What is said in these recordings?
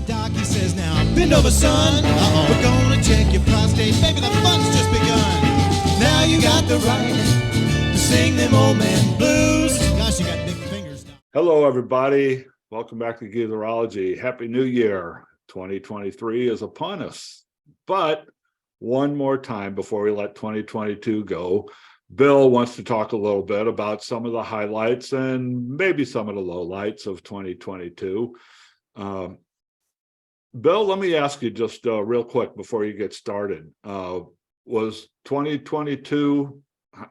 the doc, he says, now bend over, son. We're gonna check your prostate. Baby, the fun's just begun. Now you got the right to sing them old man blues. Gosh, you got big fingers now. Hello, everybody. Welcome back to Geezerology. Happy New Year. 2023 is upon us. But one more time before we let 2022 go, Bill wants to talk a little bit about some of the highlights and maybe some of the lowlights of 2022. Bill, let me ask you just real quick before you get started. Was 2022,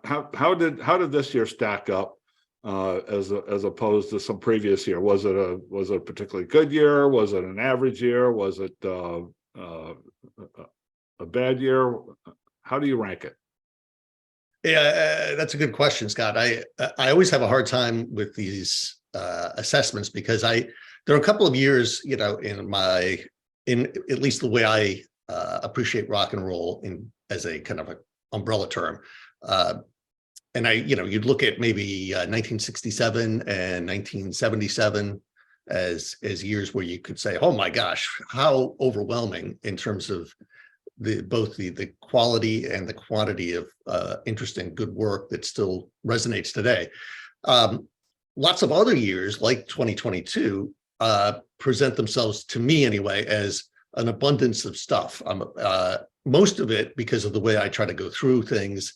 how did this year stack up as opposed to some previous year? Was it a particularly good year? Was it an average year? Was it a bad year? How do you rank it? Yeah, that's a good question, Scott. I always have a hard time with these assessments because there are a couple of years, in at least the way I appreciate rock and roll as a kind of an umbrella term. And you'd look at maybe 1967 and 1977 as years where you could say, oh my gosh, how overwhelming in terms of both the quality and the quantity of interesting, good work that still resonates today. Lots of other years, like 2022, present themselves to me anyway as an abundance of stuff. Most of it because of the way I try to go through things,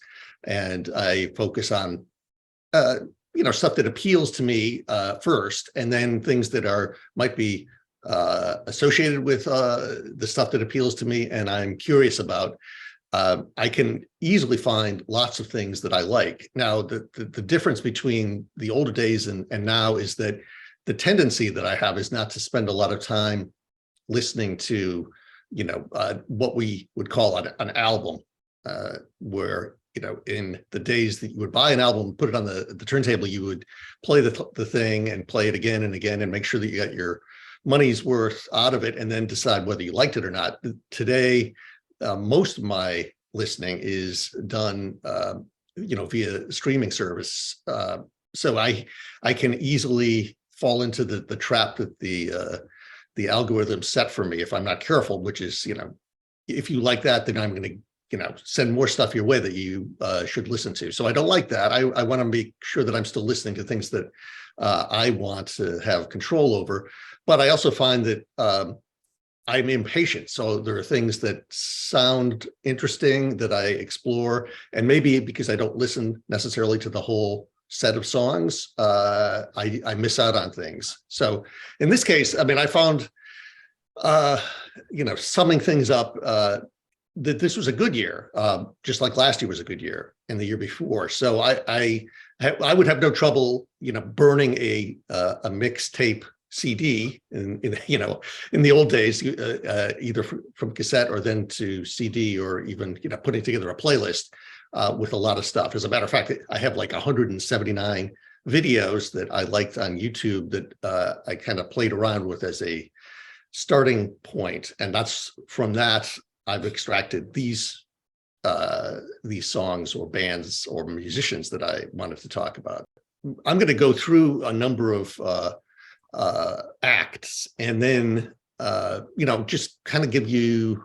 and I focus on stuff that appeals to me first, and then things that might be associated with the stuff that appeals to me and I'm curious about. I can easily find lots of things that I like. Now, the difference between the older days and now is that the tendency that I have is not to spend a lot of time listening to, what we would call an album, where, in the days that you would buy an album, put it on the turntable, you would play the thing and play it again and again and make sure that you got your money's worth out of it and then decide whether you liked it or not. Today, most of my listening is done, via streaming service. So I can easily fall into the trap that the algorithm set for me if I'm not careful, which is, if you like that, then I'm going to, send more stuff your way that you should listen to. So I don't like that. I want to make sure that I'm still listening to things that I want to have control over. But I also find that I'm impatient. So there are things that sound interesting that I explore, and maybe because I don't listen necessarily to the whole set of songs, I miss out on things. So in this case, I found, summing things up, that this was a good year, just like last year was a good year and the year before. So I would have no trouble, burning a mixtape CD in the old days, either from cassette or then to CD, or even putting together a playlist with a lot of stuff. As a matter of fact, I have like 179 videos that I liked on YouTube that I kind of played around with as a starting point, and that's from that I've extracted these songs or bands or musicians that I wanted to talk about. I'm going to go through a number of acts and then just kind of give you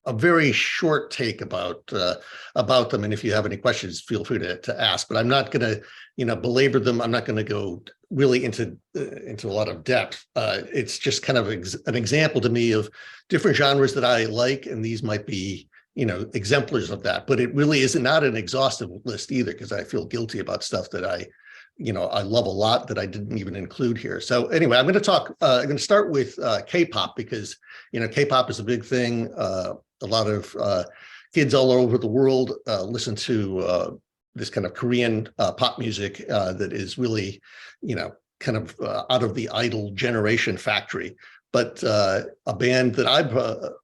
a very short take about them, and if you have any questions, feel free to ask. But I'm not going to belabor them. I'm not going to go really into a lot of depth. It's just kind of an example to me of different genres that I like, and these might be exemplars of that. But it really is not an exhaustive list either, because I feel guilty about stuff that I love a lot that I didn't even include here. So anyway, I'm going to start with K-pop, because K-pop is a big thing. A lot of kids all over the world listen to this kind of Korean pop music that is really, kind of out of the idol generation factory. But a band that I've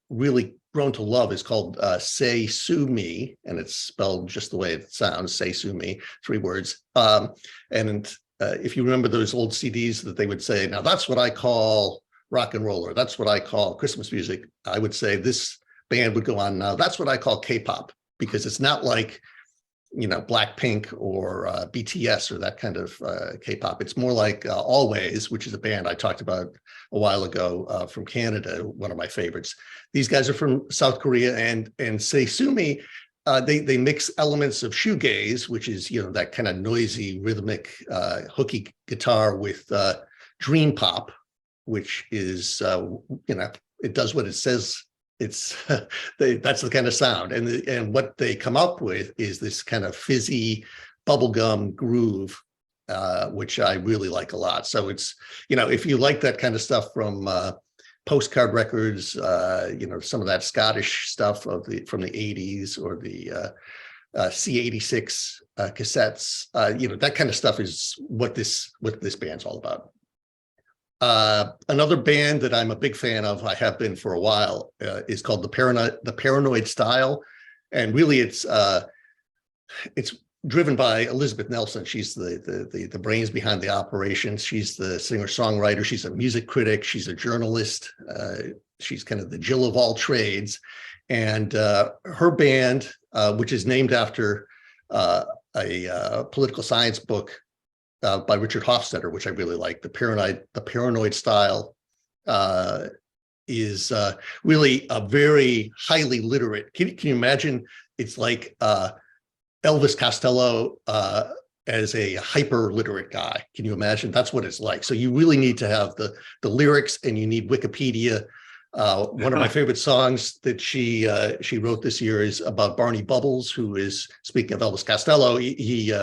really grown to love is called Say Sue Me, and it's spelled just the way it sounds, Say Sue Me, 3 words. And if you remember those old CDs that they would say, now that's what I call rock and roll, or that's what I call Christmas music, I would say this band would go on, now that's what I call K-pop, because it's not like Blackpink or BTS or that kind of K-pop. It's more like Always, which is a band I talked about a while ago from Canada, one of my favorites. These guys are from South Korea, and Seisumi, they mix elements of shoegaze, which is that kind of noisy, rhythmic, hooky guitar, with dream pop, which is it does what it says. It's that's the kind of sound, and what they come up with is this kind of fizzy bubblegum groove, which I really like a lot. So it's if you like that kind of stuff from Postcard Records, some of that Scottish stuff from the 80s, or the C86 cassettes, that kind of stuff is what this band's all about. Another band that I'm a big fan of, I have been for a while, is called the Paranoid Style, and really it's driven by Elizabeth Nelson. She's the brains behind the operation. She's the singer-songwriter. She's a music critic. She's a journalist. She's kind of the Jill of all trades, and her band, which is named after a political science book by Richard Hofstadter, which I really like. The Paranoid Style is really a very highly literate. Can you imagine? It's like Elvis Costello as a hyper literate guy. Can you imagine? That's what it's like. So you really need to have the lyrics, and you need Wikipedia. One of my favorite songs that she wrote this year is about Barney Bubbles, who is, speaking of Elvis Costello, he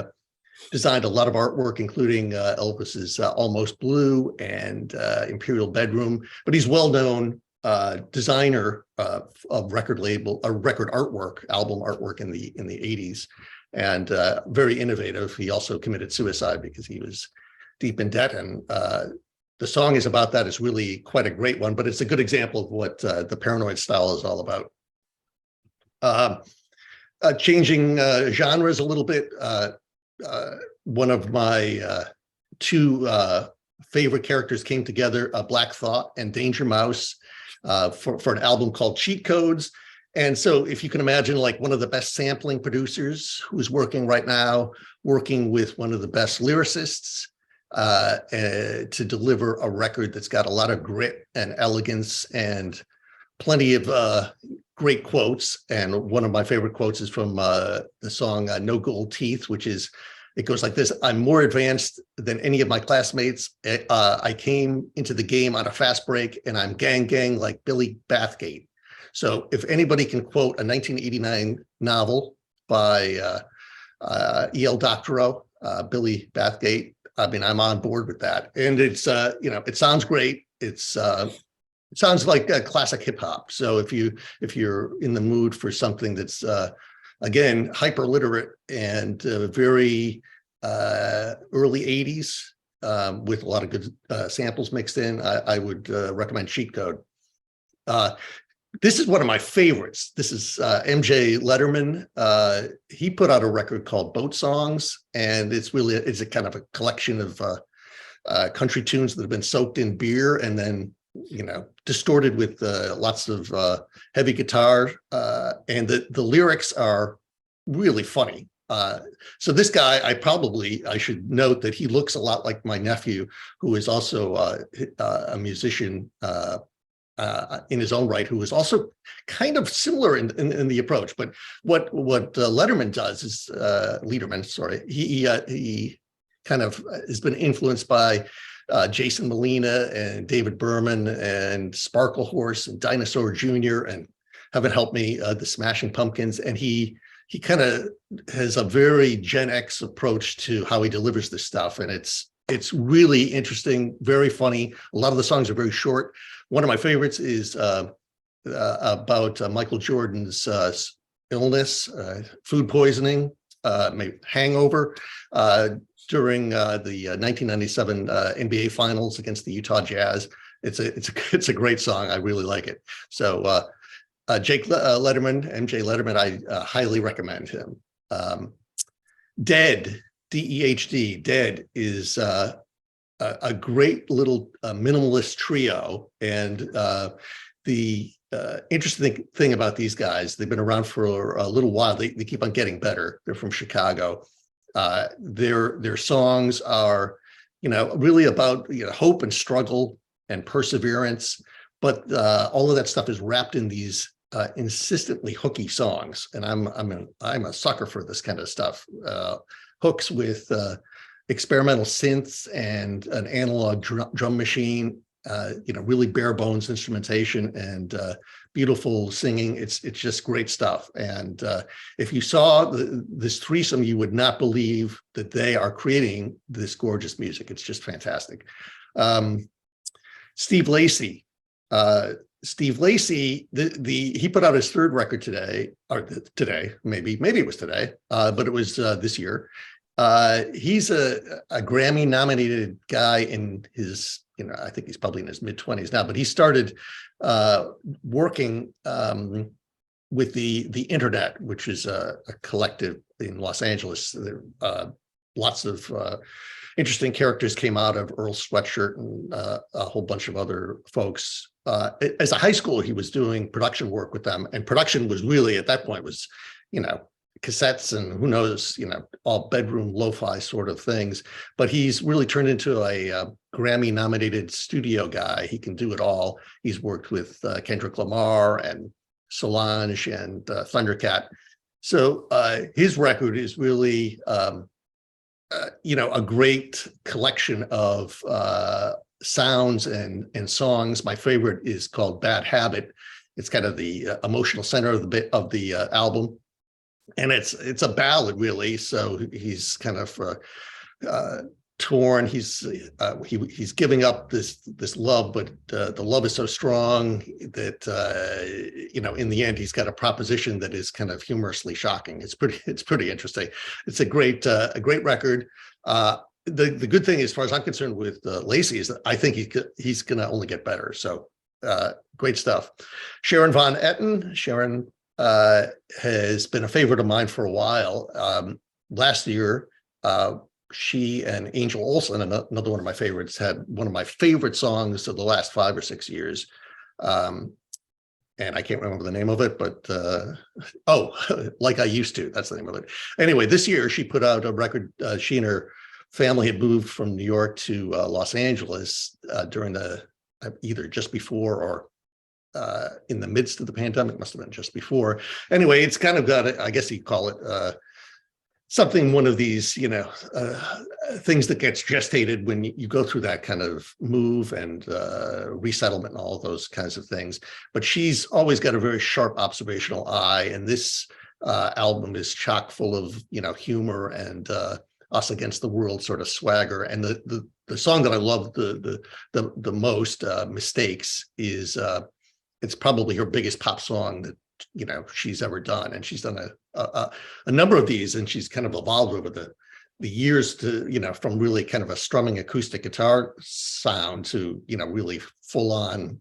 designed a lot of artwork, including Elvis's Almost Blue and Imperial Bedroom. But he's well-known designer of record artwork, album artwork in the 80s, and very innovative. He also committed suicide because he was deep in debt, and the song is about that. It's really quite a great one, but it's a good example of what the Paranoid Style is all about. Changing genres a little bit. One of my two favorite characters came together, Black Thought and Danger Mouse, for an album called Cheat Codes. And so if you can imagine, like, one of the best sampling producers who's working right now, working with one of the best lyricists to deliver a record that's got a lot of grit and elegance and plenty of great quotes. And one of my favorite quotes is from the song No Gold Teeth, which is, it goes like this: I'm more advanced than any of my classmates. I came into the game on a fast break, and I'm gang like Billy Bathgate. So if anybody can quote a 1989 novel by E.L. Doctorow, Billy Bathgate, I mean, I'm on board with that. And it's, it sounds great. It sounds like a classic hip hop. So if you're in the mood for something that's, again, hyper literate and very early 80s, with a lot of good samples mixed in, I would recommend Cheat Code. This is one of my favorites. This is MJ Letterman. He put out a record called Boat Songs, and it's a kind of a collection of country tunes that have been soaked in beer and then, distorted with lots of heavy guitar. And the lyrics are really funny. So this guy, I should note that he looks a lot like my nephew, who is also a musician in his own right, who is also kind of similar in the approach. But what Letterman does is, Lederman, sorry, he kind of has been influenced by Jason Molina and David Berman and Sparkle Horse and Dinosaur Jr. and Heaven Help Me, the Smashing Pumpkins. And he kind of has a very Gen X approach to how he delivers this stuff. And it's really interesting, very funny. A lot of the songs are very short. One of my favorites is about Michael Jordan's illness, food poisoning, hangover, during the 1997 NBA Finals against the Utah Jazz. It's a great song. I really like it. So Letterman, MJ Letterman, I highly recommend him. Dead, D-E-H-D, Dead is a great little minimalist trio, and the interesting thing about these guys, they've been around for a little while. They keep on getting better. They're from Chicago. Their songs are, really about hope and struggle and perseverance, but all of that stuff is wrapped in these insistently hooky songs. And I'm a sucker for this kind of stuff. Hooks with experimental synths and an analog drum machine. Really bare bones instrumentation and beautiful singing. It's just great stuff. And if you saw this threesome, you would not believe that they are creating this gorgeous music. It's just fantastic. Steve Lacy. Steve Lacy, he put out his third record today, maybe it was today, but it was this year. He's a Grammy nominated guy in his, I think he's probably in his mid-20s now, but he started working with the Internet, which is a collective in Los Angeles. Lots of interesting characters came out of Earl Sweatshirt and a whole bunch of other folks. As a high schooler, he was doing production work with them, and production was really, at that point, was, cassettes and who knows, all bedroom lo-fi sort of things. But he's really turned into a Grammy nominated studio guy. He can do it all. He's worked with Kendrick Lamar and Solange and Thundercat. So his record is really, a great collection of sounds and songs. My favorite is called Bad Habit. It's kind of the emotional center of the album. And it's a ballad, really. So he's kind of torn. He's giving up this love, but the love is so strong that in the end he's got a proposition that is kind of humorously shocking. It's pretty interesting. It's a great record. The good thing, as far as I'm concerned, with Lacy is that I think he's going to only get better. So great stuff. Sharon Von Etten. Sharon has been a favorite of mine for a while. Last year, she and Angel Olsen, another one of my favorites, had one of my favorite songs of the last 5 or 6 years. And I can't remember the name of it, but Like I Used To, that's the name of it. Anyway, this year she put out a record. She and her family had moved from New York to Los Angeles during either just before or in the midst of the pandemic. Must have been just before. Anyway, it's kind of got, I guess you'd call it something, one of these, things that gets gestated when you go through that kind of move and resettlement and all of those kinds of things. But she's always got a very sharp observational eye, and this album is chock full of humor and us against the world sort of swagger. And the song that I love the most, Mistakes, is it's probably her biggest pop song that she's ever done. And she's done a number of these, and she's kind of evolved over the years to from really kind of a strumming acoustic guitar sound to really full on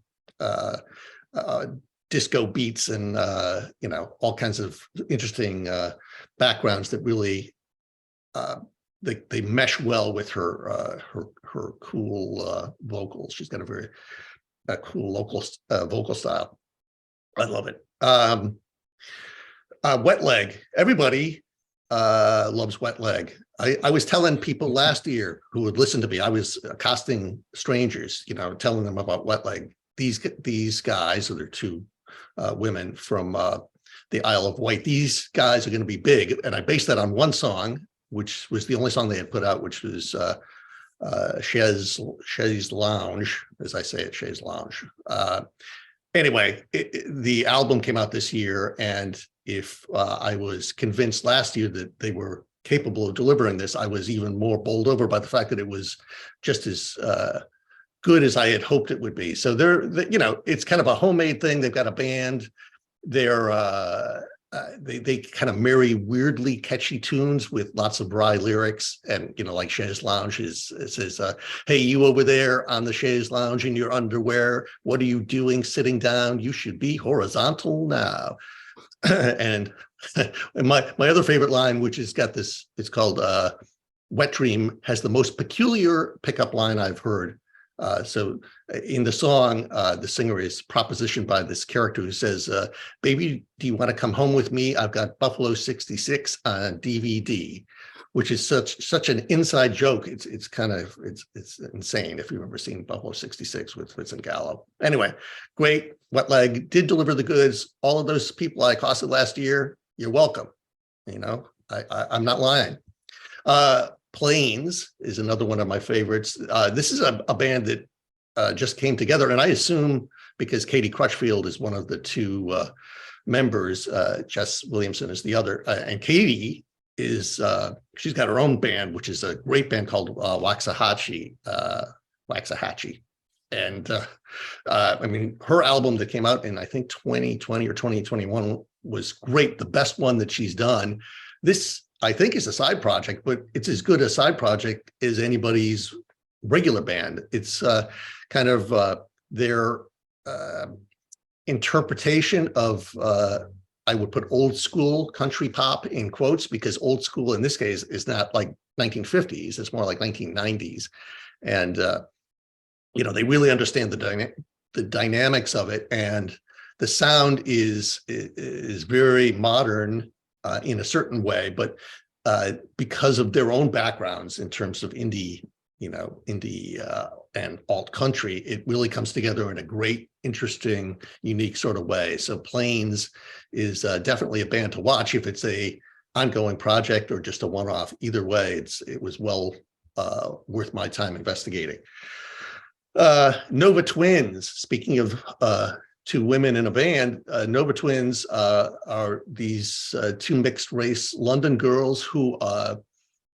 disco beats and all kinds of interesting backgrounds that really they mesh well with her cool vocals. She's got a very cool vocal style. I love it. Wet Leg. Everybody loves Wet Leg. I was telling people last year who would listen to me, I was accosting strangers, telling them about Wet Leg. These guys, or they're two women from the Isle of Wight. These guys are going to be big, and I based that on one song, which was the only song they had put out, which was Chaise Lounge, as I say it, Chaise Lounge. Anyway, the album came out this year, and if I was convinced last year that they were capable of delivering this, I was even more bowled over by the fact that it was just as good as I had hoped it would be. So it's kind of a homemade thing. They've got a band. They kind of marry weirdly catchy tunes with lots of dry lyrics, and like Chaise Lounge says, hey, you over there on the chaise lounge in your underwear, what are you doing sitting down? You should be horizontal now. and my other favorite line, which has got this, it's called Wet Dream, has the most peculiar pickup line I've heard So in the song, the singer is propositioned by this character who says, baby, do you want to come home with me? I've got Buffalo 66 on DVD, which is such an inside joke. It's insane if you've ever seen Buffalo 66 with Vincent Gallo. Anyway, great. Wet Leg did deliver the goods. All of those people I accosted last year, you're welcome. You know, I'm not lying. Planes is another one of my favorites. This is a band that just came together, and I assume because Katie Crutchfield is one of the two members, Jess Williamson is the other, and Katie is she's got her own band, which is a great band called Waxahachie. And I mean, her album that came out in I think 2020 or 2021 was great, the best one that she's done. This I think is a side project, but it's as good a side project as anybody's regular band. It's kind of their interpretation of I would put old school country pop in quotes, because old school in this case is not like 1950s, it's more like 1990s. And you know, they really understand the dynamics of it, and the sound is very modern in a certain way, but because of their own backgrounds in terms of indie and alt country, it really comes together in a great, interesting, unique sort of way. So Planes is definitely a band to watch if it's a ongoing project or just a one-off. Either way, it was well worth my time investigating. Nova Twins, speaking of two women in a band, Nova Twins are these two mixed race London girls who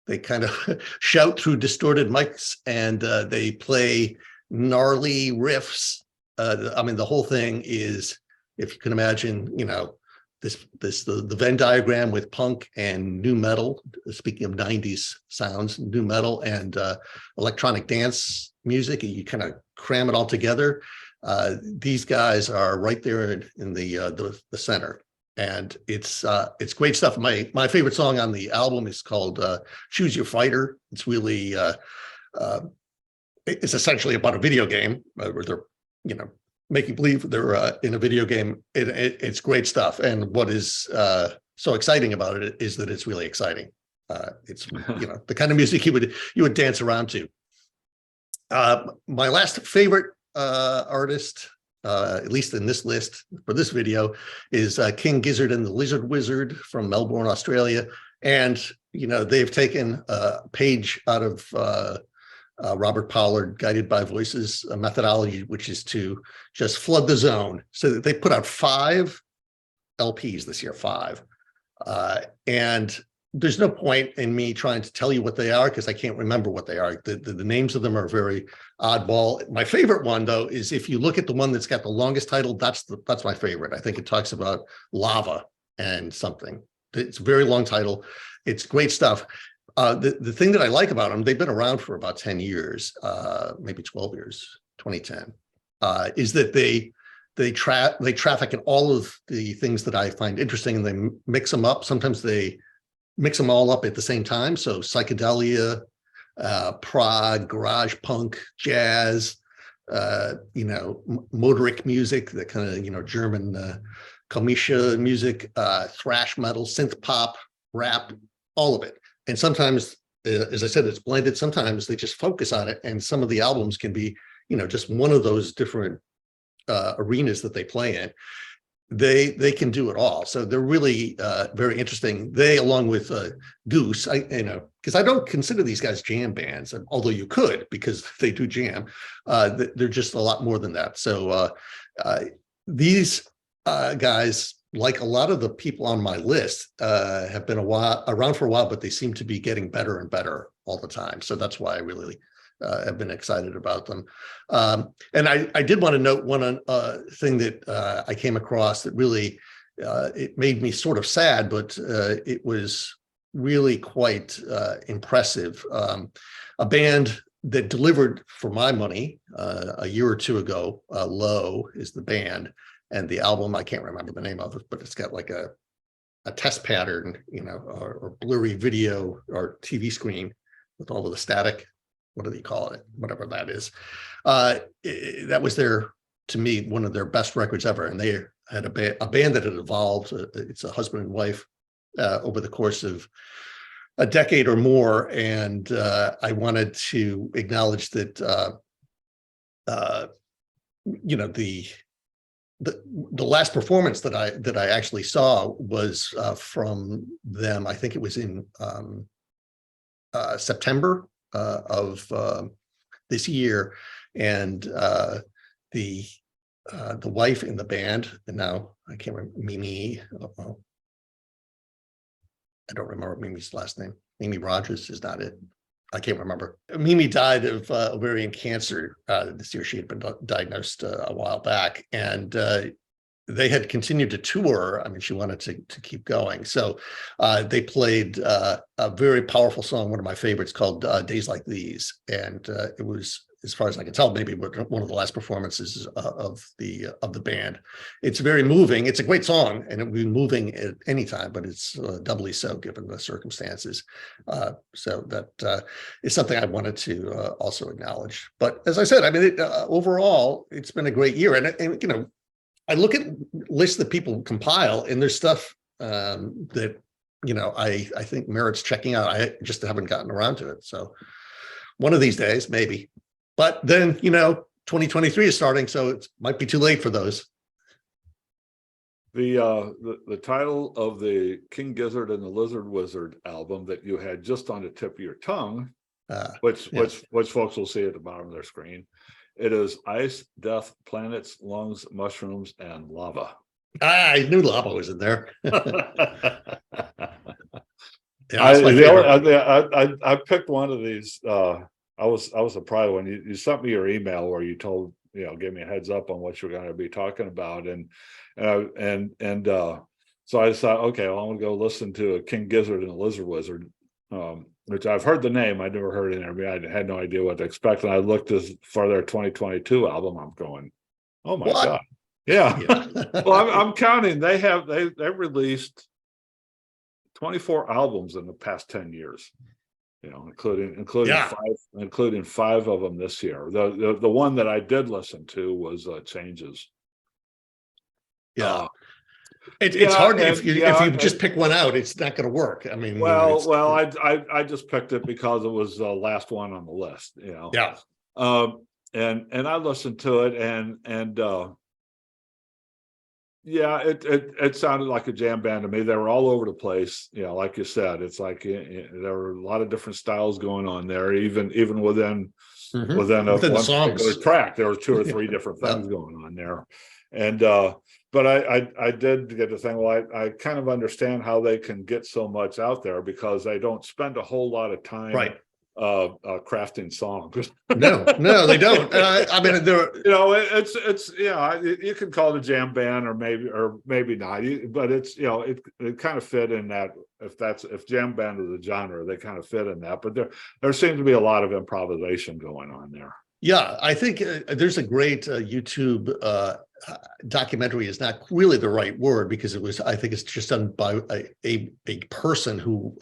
they kind of shout through distorted mics, and they play gnarly riffs. I mean, the whole thing is, if you can imagine, you know, the Venn diagram with punk and new metal, speaking of 90s sounds, new metal and electronic dance music, and you kind of cram it all together. These guys are right there in the center, and it's great stuff. My favorite song on the album is called "Choose Your Fighter." It's really it's essentially about a video game where they're, you know, making believe they're in a video game. It's great stuff, and what is so exciting about it is that it's really exciting. It's, you know, the kind of music you would dance around to. My last favorite artist, at least in this list for this video, is King Gizzard and the Lizard Wizard from Melbourne, Australia. And, you know, they've taken a page out of Robert Pollard, Guided by Voices methodology, which is to just flood the zone. So they put out 5 LPs this year, 5. And there's no point in me trying to tell you what they are, because I can't remember what they are. The names of them are very oddball. My favorite one, though, is if you look at the one that's got the longest title, that's my favorite. I think it talks about lava and something. It's a very long title. It's great stuff. The thing that I like about them, they've been around for about 10 years, maybe 12 years, 2010, is that they traffic in all of the things that I find interesting, and they mix them up. Sometimes they mix them all up at the same time. So psychedelia, prog, garage punk, jazz, you know, Motorik music, the kind of, you know, German Komische music, thrash metal, synth pop, rap, all of it. And sometimes, as I said, it's blended. Sometimes they just focus on it, and some of the albums can be, you know, just one of those different arenas that they play in. They can do it all. So they're really very interesting. They, along with Goose, because I don't consider these guys jam bands, although you could, because they do jam. They're just a lot more than that. So these guys, like a lot of the people on my list, have been around for a while, but they seem to be getting better and better all the time. So that's why I really have been excited about them. And I did want to note one thing that I came across that really, it made me sort of sad, but it was really quite impressive. A band that delivered for my money a year or two ago, Low is the band, and the album, I can't remember the name of it, but it's got like a test pattern, you know, or blurry video or TV screen with all of the static what do they call it? Whatever that is. That was to me, one of their best records ever. And they had a band that had evolved. It's a husband and wife over the course of a decade or more. And I wanted to acknowledge that, the last performance that I actually saw was from them. I think it was in September of this year, and the wife in the band, and now I can't remember, Mimi. I don't remember Mimi's last name. Mimi Rogers is not it. I can't remember. Mimi died of ovarian cancer this year. She had been diagnosed a while back, and they had continued to tour. I mean, she wanted to keep going. So they played a very powerful song, one of my favorites, called Days Like These. And it was, as far as I can tell, maybe one of the last performances of the band. It's very moving. It's a great song, and it would be moving at any time, but it's doubly so given the circumstances. So that is something I wanted to also acknowledge. But as I said, I mean, overall, it's been a great year. And you know, I look at lists that people compile, and there's stuff that, you know, I think merits checking out. I just haven't gotten around to it. So one of these days, maybe. But then, you know, 2023 is starting, so it might be too late for those. The title of the King Gizzard and the Lizard Wizard album that you had just on the tip of your tongue, which folks will see at the bottom of their screen, it is Ice, Death, Planets, Lungs, Mushrooms, and Lava. I knew lava was in there. I picked one of these. I was surprised when you sent me your email where you told, you know, give me a heads up on what you're going to be talking about, and so I thought, okay, well, I'm gonna go listen to a King Gizzard and a Lizard Wizard, which I've heard the name, I never heard it. I had no idea what to expect, and I looked for their 2022 album. I'm going, oh my God, yeah. Well, I'm counting. They released 24 albums in the past 10 years. You know, including five of them this year. The one that I did listen to was Changes. Yeah. It's hard if you just pick one out, it's not going to work. I mean, I just picked it because it was the last one on the list, you know. Yeah. And I listened to it, and yeah, it sounded like a jam band to me. They were all over the place, you know, like you said. It's like there were a lot of different styles going on there, even within one particular track. There were two or three different things going on there, and but I did get the thing. Well, I kind of understand how they can get so much out there, because they don't spend a whole lot of time crafting songs. No, they don't. I mean, they're, you know, it's you know, you can call it a jam band or maybe not, but it's, you know, it kind of fit in that. If jam band is a genre, they kind of fit in that. But there seems to be a lot of improvisation going on there. Yeah, I think there's a great YouTube documentary, is not really the right word, because I think it's just done by a person who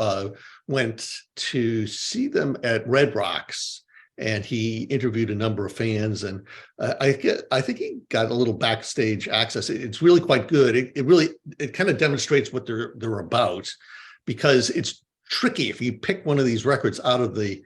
went to see them at Red Rocks, and he interviewed a number of fans, and I think he got a little backstage access. It's really quite good. It kind of demonstrates what they're about, because it's tricky. If you pick one of these records out of the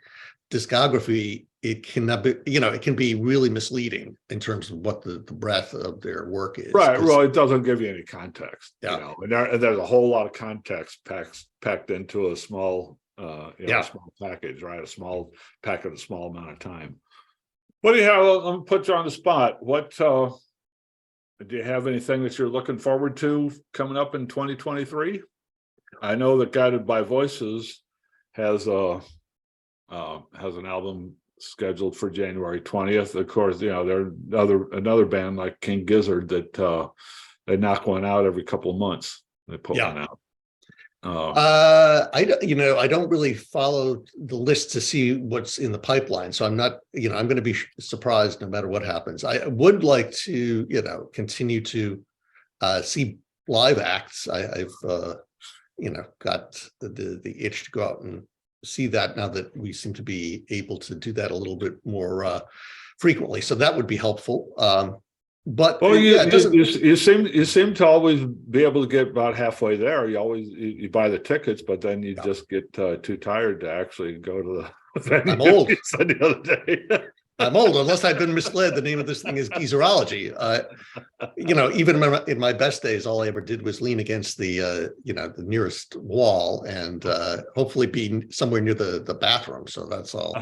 discography, it cannot be, you know, it can be really misleading in terms of what the breadth of their work is. Right. Well, it doesn't give you any context. Yeah. You know, and there's a whole lot of context packed into a small, small package, right? A small packet, a small amount of time. What do you have? Let me put you on the spot. What do you have anything that you're looking forward to coming up in 2023? I know that Guided by Voices has an album scheduled for January 20th. Of course, you know, they're another band like King Gizzard that they knock one out every couple of months. They put one out. I don't really follow the list to see what's in the pipeline, so I'm not, you know, I'm going to be surprised no matter what happens. I would like to, you know, continue to see live acts. I've got the itch to go out and see that now that we seem to be able to do that a little bit more frequently. So that would be helpful. But Well, yeah, it doesn't. you seem to always be able to get about halfway there. You buy the tickets, but then you just get too tired to actually go to the venue. I'm old. You said the other day. I'm old, unless I've been misled. The name of this thing is Geezerology. Even in my best days, all I ever did was lean against the nearest wall and hopefully be somewhere near the bathroom. So that's all.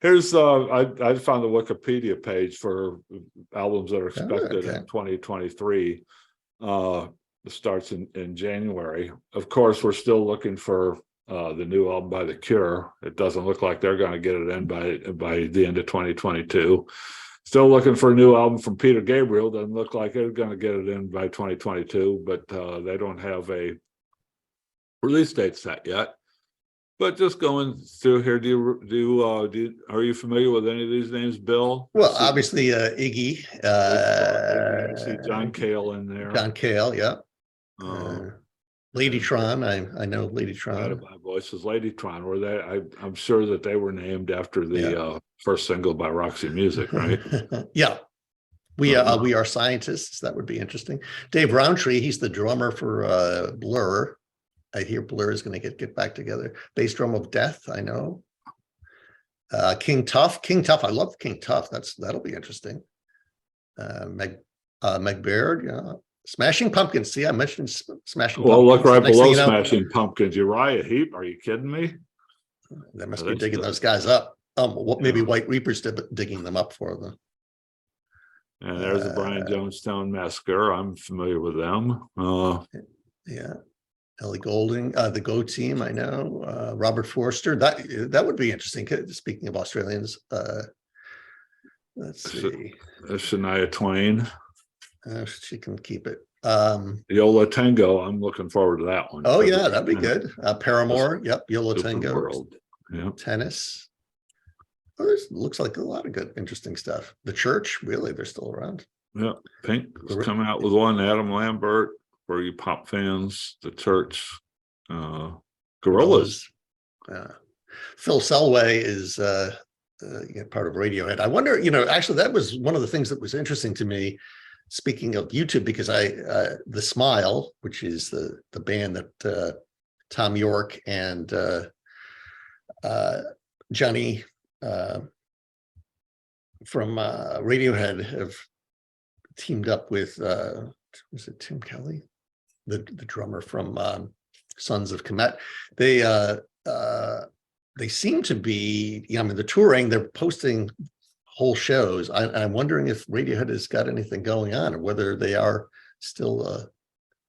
Here's I found the Wikipedia page for albums that are expected okay. in 2023. Starts in January. Of course, we're still looking for the new album by The Cure. It doesn't look like they're going to get it in by the end of 2022. Still looking for a new album from Peter Gabriel. Doesn't look like they're going to get it in by 2022, but they don't have a release date set yet. But just going through here, are you familiar with any of these names, Bill? Well, obviously Iggy. I see John Cale in there. John Cale, yeah. Ladytron, I know Ladytron. My voices, Ladytron. Were they? I'm sure that they were named after the first single by Roxy Music, right? Yeah. We are scientists. That would be interesting. Dave Rowntree, he's the drummer for Blur. I hear Blur is going to get back together. Bass drum of Death, I know. King Tuff. I love King Tuff. That'll be interesting. Meg Baird, yeah. Smashing Pumpkins. See, I mentioned Smashing Pumpkins. Well, look right below Smashing Pumpkins. Uriah Heep. Are you kidding me? They must be digging those guys up. Maybe White Reaper's digging them up for them. And there's the Brian Jonestown Massacre. I'm familiar with them. Yeah. Ellie Goulding, the Go Team, I know. Robert Forster, that would be interesting. Speaking of Australians, let's see. Shania Twain. She can keep it. Yola Tango. I'm looking forward to that one. Oh yeah, that'd be good. Paramore. Yep. Yola Tango. World. Yeah. Tennis. Oh, this looks like a lot of good, interesting stuff. The Church, really, they're still around. Yeah. Pink is coming out with one. Adam Lambert. For you pop fans, The Church, Gorillaz. Phil Selway is part of Radiohead. I wonder, actually, that was one of the things that was interesting to me. Speaking of YouTube, because The Smile, which is the band that Tom York and Johnny from Radiohead have teamed up with. Was it Tim Kelly? The drummer from Sons of Kemet. They seem to be, they're touring, they're posting whole shows. I'm wondering if Radiohead has got anything going on or whether they are still a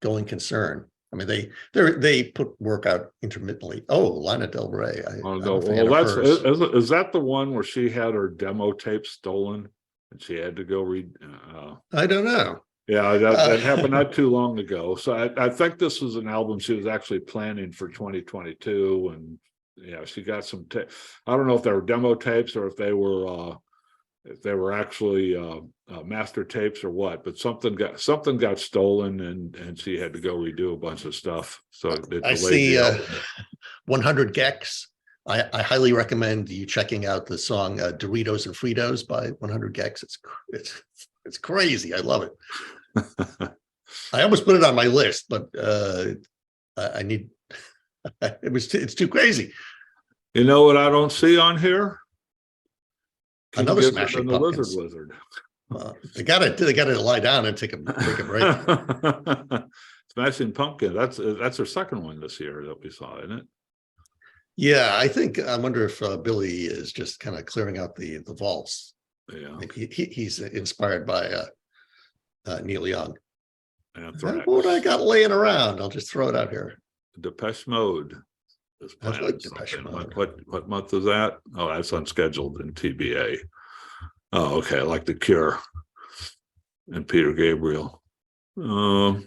going concern. I mean, they put work out intermittently. Oh, Lana Del Rey. Is that the one where she had her demo tape stolen and she had to go read? I don't know. Yeah, that happened not too long ago. So I think this was an album she was actually planning for 2022, and she got some. I don't know if they were demo tapes or if they were actually master tapes or what. But something got stolen, and she had to go redo a bunch of stuff. So I see 100 Gex. I highly recommend you checking out the song "Doritos and Fritos" by 100 Gex. It's crazy. I love it. I almost put it on my list, but I need. It's too crazy. You know what I don't see on here? Another Smashing Pumpkins. Lizard. They got to lie down and take a break. Smashing Pumpkin. That's their second one this year that we saw, isn't it? Yeah, I wonder if Billy is just kind of clearing out the vaults. Yeah, maybe he's inspired by Neil Young. What I got laying around, I'll just throw it out here. Depeche Mode is planned. Depeche Mode. What month is that? Oh, that's unscheduled in TBA. Oh, okay. I like The Cure and Peter Gabriel. The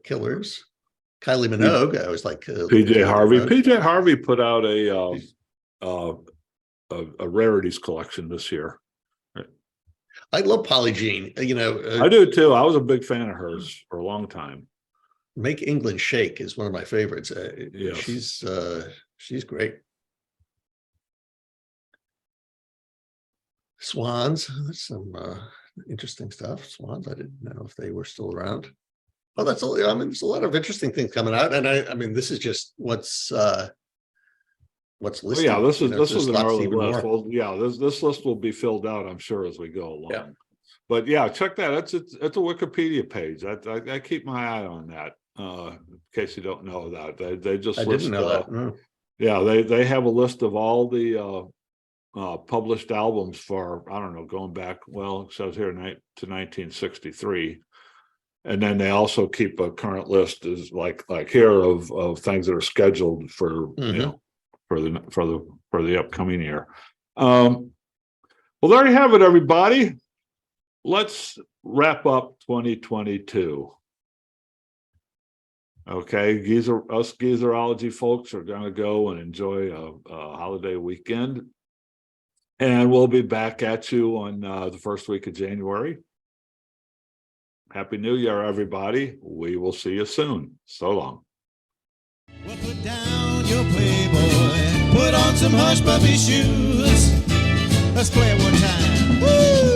Killers. Kylie Minogue. I was like PJ Harvey. PJ Harvey put out a rarities collection this year. I love Polly Jean. I do too. I was a big fan of hers for a long time. Make England Shake is one of my favorites. Yes. She's great. Swans, that's some interesting stuff. Swans, I didn't know if they were still around. Oh, that's all. I mean, there's a lot of interesting things coming out, and I mean, this is just what's listed. Yeah, this is You know, this is an lots early even list. more. Well, yeah, this list will be filled out, I'm sure, as we go along. Yeah. But yeah, check that. It's a Wikipedia page. I keep my eye on that. In case you don't know that, they just I list, didn't know that. No. yeah, they have a list of all the published albums for, I don't know, going back, well, it says here to 1963. And then they also keep a current list is like here of things that are scheduled for, you know, for the upcoming year. Well, there you have it, everybody. Let's wrap up 2022. Okay, us Geezerology folks are going to go and enjoy a holiday weekend. And we'll be back at you on the first week of January. Happy New Year, everybody. We will see you soon. So long. Well, put down your Playboy, put on some hush puppy shoes. Let's play it one time. Woo!